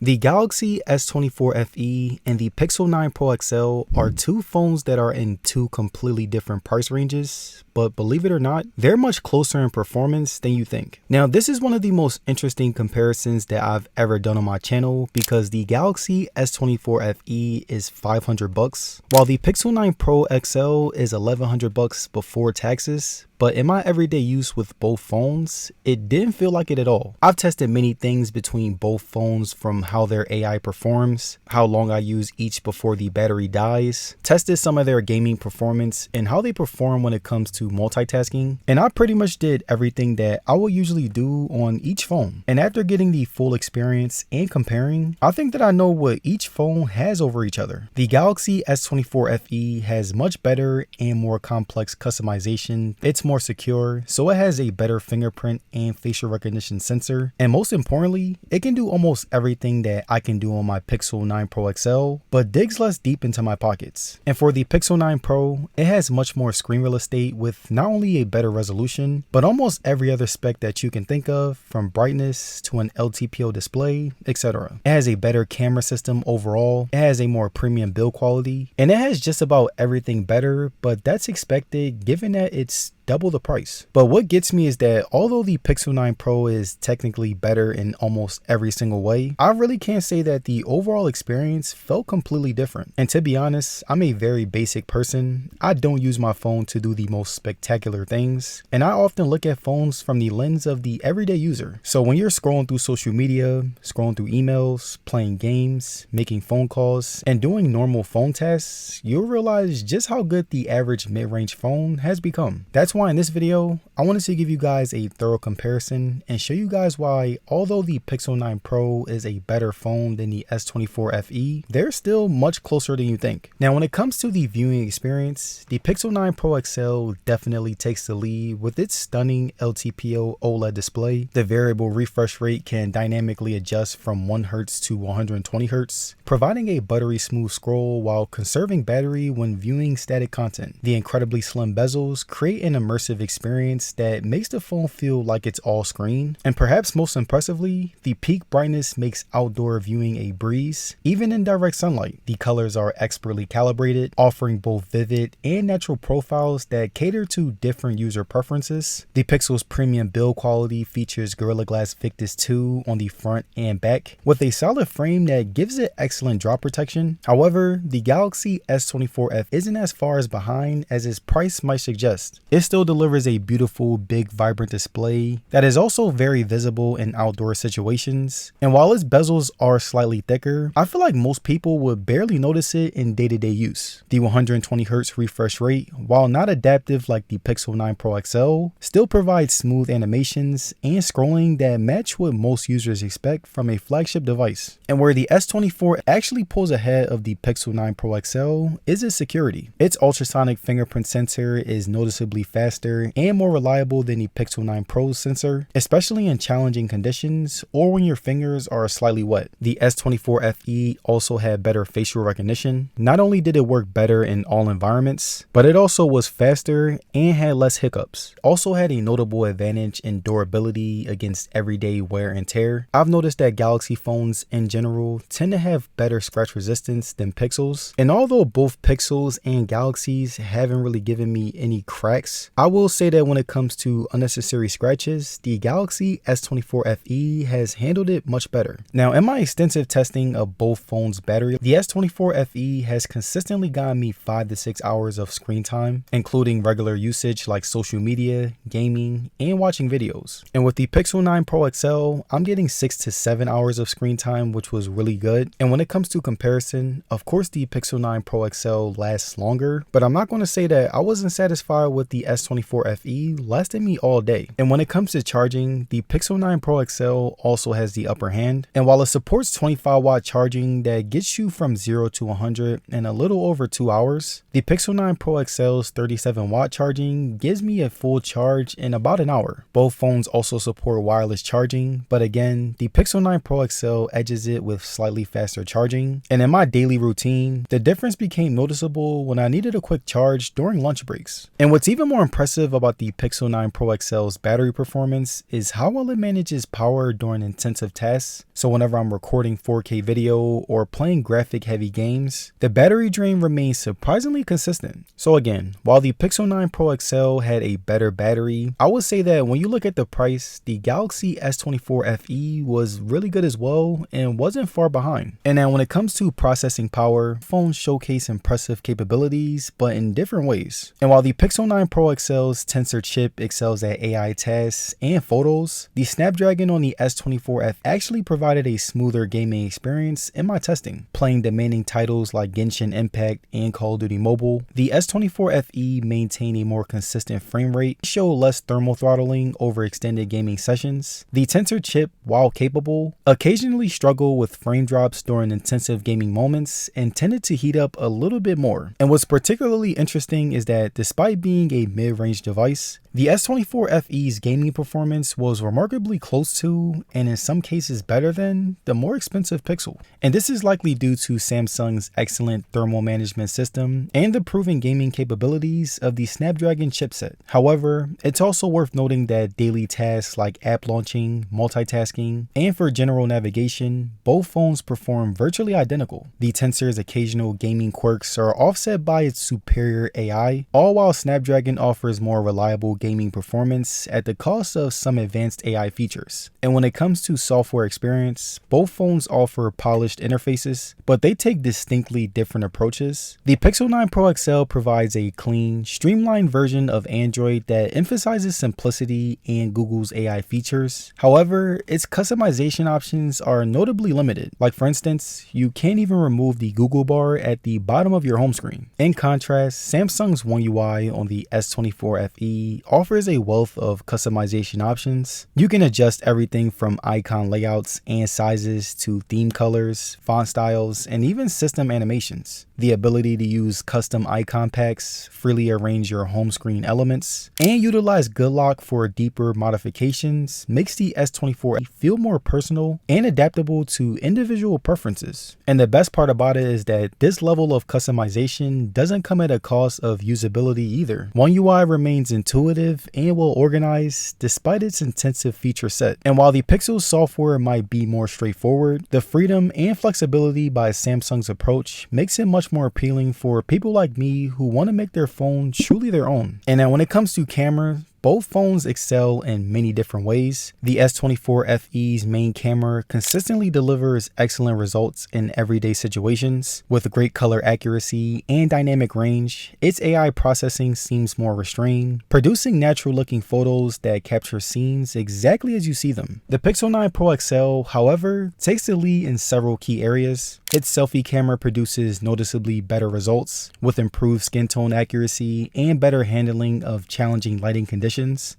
The Galaxy S24 FE and the Pixel 9 Pro XL are two phones that are in two completely different price ranges, but believe it or not, they're much closer in performance than you think. Now, this is one of the most interesting comparisons that I've ever done on my channel because the Galaxy S24 FE is $500, while the Pixel 9 Pro XL is $1,100 before taxes. But in my everyday use with both phones, it didn't feel like it at all. I've tested many things between both phones, from how their AI performs, how long I use each before the battery dies, tested some of their gaming performance, and how they perform when it comes to multitasking. And I pretty much did everything that I would usually do on each phone. And after getting the full experience and comparing, I think that I know what each phone has over each other. The Galaxy S24 FE has much better and more complex customization. It's more secure, so it has a better fingerprint and facial recognition sensor, and most importantly, it can do almost everything that I can do on my Pixel 9 Pro XL, but digs less deep into my pockets. And for the Pixel 9 Pro, it has much more screen real estate with not only a better resolution, but almost every other spec that you can think of, from brightness to an LTPO display, etc. It has a better camera system overall, it has a more premium build quality, and it has just about everything better, but that's expected given that it's double the price. But what gets me is that although the Pixel 9 Pro is technically better in almost every single way, I really can't say that the overall experience felt completely different. And to be honest, I'm a very basic person. I don't use my phone to do the most spectacular things, and I often look at phones from the lens of the everyday user. So when you're scrolling through social media, scrolling through emails, playing games, making phone calls, and doing normal phone tasks, you'll realize just how good the average mid-range phone has become. That's why in this video, I wanted to give you guys a thorough comparison and show you guys why, although the Pixel 9 Pro is a better phone than the S24 FE, they're still much closer than you think. Now, when it comes to the viewing experience, the Pixel 9 Pro XL definitely takes the lead with its stunning LTPO OLED display. The variable refresh rate can dynamically adjust from 1 Hz to 120 Hz, providing a buttery smooth scroll while conserving battery when viewing static content. The incredibly slim bezels create an immersive experience that makes the phone feel like it's all screen. And perhaps most impressively, the peak brightness makes outdoor viewing a breeze, even in direct sunlight. The colors are expertly calibrated, offering both vivid and natural profiles that cater to different user preferences. The Pixel's premium build quality features Gorilla Glass Victus 2 on the front and back, with a solid frame that gives it excellent drop protection. However, the Galaxy S24 F isn't as far as behind as its price might suggest. It still delivers a beautiful, big, vibrant display that is also very visible in outdoor situations. And while its bezels are slightly thicker, I feel like most people would barely notice it in day-to-day use. The 120 Hz refresh rate, while not adaptive like the Pixel 9 Pro XL, still provides smooth animations and scrolling that match what most users expect from a flagship device. And where the S24 actually pulls ahead of the Pixel 9 Pro XL is its security. Its ultrasonic fingerprint sensor is noticeably faster and more reliable than the Pixel 9 Pro's sensor, especially in challenging conditions or when your fingers are slightly wet. The S24 FE also had better facial recognition. Not only did it work better in all environments, but it also was faster and had less hiccups. Also had a notable advantage in durability against everyday wear and tear. I've noticed that Galaxy phones in general tend to have better scratch resistance than Pixels, and although both Pixels and Galaxies haven't really given me any cracks, I will say that when it comes to unnecessary scratches, the Galaxy S24 FE has handled it much better. Now, in my extensive testing of both phones' battery, the S24 FE has consistently gotten me 5 to 6 hours of screen time, including regular usage like social media, gaming, and watching videos. And with the Pixel 9 Pro XL, I'm getting 6 to 7 hours of screen time, which was really good. And when it comes to comparison, of course the Pixel 9 Pro XL lasts longer, but I'm not going to say that I wasn't satisfied with the S24 FE lasted me all day. And when it comes to charging, the Pixel 9 Pro XL also has the upper hand. And while it supports 25-watt charging that gets you from 0 to 100 in a little over 2 hours, the Pixel 9 Pro XL's 37-watt charging gives me a full charge in about an hour. Both phones also support wireless charging, but again, the Pixel 9 Pro XL edges it with slightly faster charging. And in my daily routine, the difference became noticeable when I needed a quick charge during lunch breaks. And what's even more impressive about the Pixel 9 Pro XL's battery performance is how well it manages power during intensive tasks. So whenever I'm recording 4K video or playing graphic heavy games, the battery drain remains surprisingly consistent. So again, while the Pixel 9 Pro XL had a better battery, I would say that when you look at the price, the Galaxy S24 FE was really good as well and wasn't far behind. And now when it comes to processing power, phones showcase impressive capabilities, but in different ways. And while the Pixel 9 Pro XL's Tensor chip excels at AI tasks and photos, the Snapdragon on the S24 FE actually provided a smoother gaming experience in my testing. Playing demanding titles like Genshin Impact and Call of Duty Mobile, the S24 FE maintained a more consistent frame rate, showed less thermal throttling over extended gaming sessions. The Tensor chip, while capable, occasionally struggled with frame drops during intensive gaming moments and tended to heat up a little bit more. And what's particularly interesting is that despite being a mid-range device, the S24 FE's gaming performance was remarkably close to, and in some cases better than, the more expensive Pixel. And this is likely due to Samsung's excellent thermal management system and the proven gaming capabilities of the Snapdragon chipset. However, it's also worth noting that daily tasks like app launching, multitasking, and for general navigation, both phones perform virtually identical. The Tensor's occasional gaming quirks are offset by its superior AI, all while Snapdragon offers more reliable gaming performance at the cost of some advanced AI features. And when it comes to software experience, both phones offer polished interfaces, but they take distinctly different approaches. The Pixel 9 Pro XL provides a clean, streamlined version of Android that emphasizes simplicity and Google's AI features. However, its customization options are notably limited. Like for instance, you can't even remove the Google bar at the bottom of your home screen. In contrast, Samsung's One UI on the S24 FE offers a wealth of customization options. You can adjust everything from icon layouts and sizes to theme colors, font styles, and even system animations. The ability to use custom icon packs, freely arrange your home screen elements, and utilize Good Lock for deeper modifications makes the S24 feel more personal and adaptable to individual preferences. And the best part about it is that this level of customization doesn't come at a cost of usability either. One UI remains intuitive and well organized despite its intensive feature set. And while the Pixel software might be more straightforward, the freedom and flexibility by Samsung's approach makes it much more appealing for people like me who want to make their phone truly their own. And now when it comes to camera, both phones excel in many different ways. The S24 FE's main camera consistently delivers excellent results in everyday situations. With great color accuracy and dynamic range, its AI processing seems more restrained, producing natural-looking photos that capture scenes exactly as you see them. The Pixel 9 Pro XL, however, takes the lead in several key areas. Its selfie camera produces noticeably better results, with improved skin tone accuracy and better handling of challenging lighting conditions.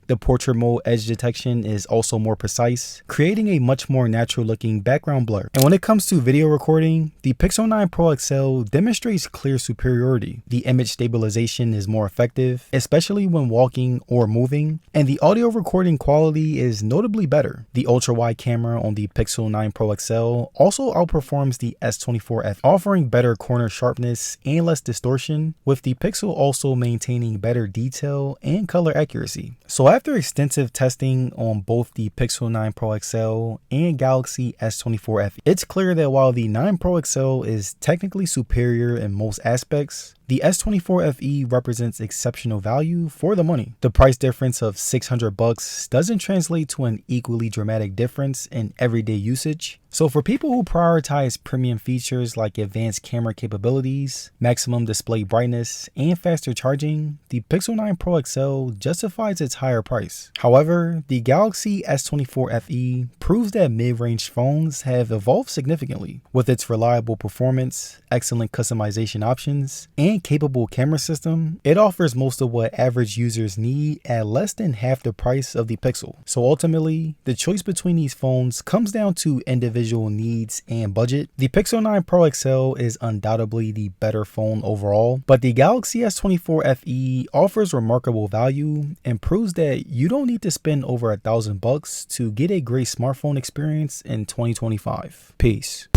The portrait mode edge detection is also more precise, creating a much more natural looking background blur. And when it comes to video recording, the Pixel 9 Pro XL demonstrates clear superiority. The image stabilization is more effective, especially when walking or moving, and the audio recording quality is notably better. The ultra-wide camera on the Pixel 9 Pro XL also outperforms the S24 FE, offering better corner sharpness and less distortion, with the Pixel also maintaining better detail and color accuracy. So after extensive testing on both the Pixel 9 Pro XL and Galaxy S24 FE, it's clear that while the 9 Pro XL is technically superior in most aspects, the S24 FE represents exceptional value for the money. The price difference of $600 doesn't translate to an equally dramatic difference in everyday usage. So for people who prioritize premium features like advanced camera capabilities, maximum display brightness, and faster charging, the Pixel 9 Pro XL justifies its higher price. However, the Galaxy S24 FE proves that mid-range phones have evolved significantly. With its reliable performance, excellent customization options, and capable camera system, it offers most of what average users need at less than half the price of the Pixel. So ultimately, the choice between these phones comes down to individual needs and budget. The Pixel 9 Pro XL is undoubtedly the better phone overall, but the Galaxy S24 FE offers remarkable value and proves that you don't need to spend over $1,000 to get a great smartphone experience in 2025. Peace.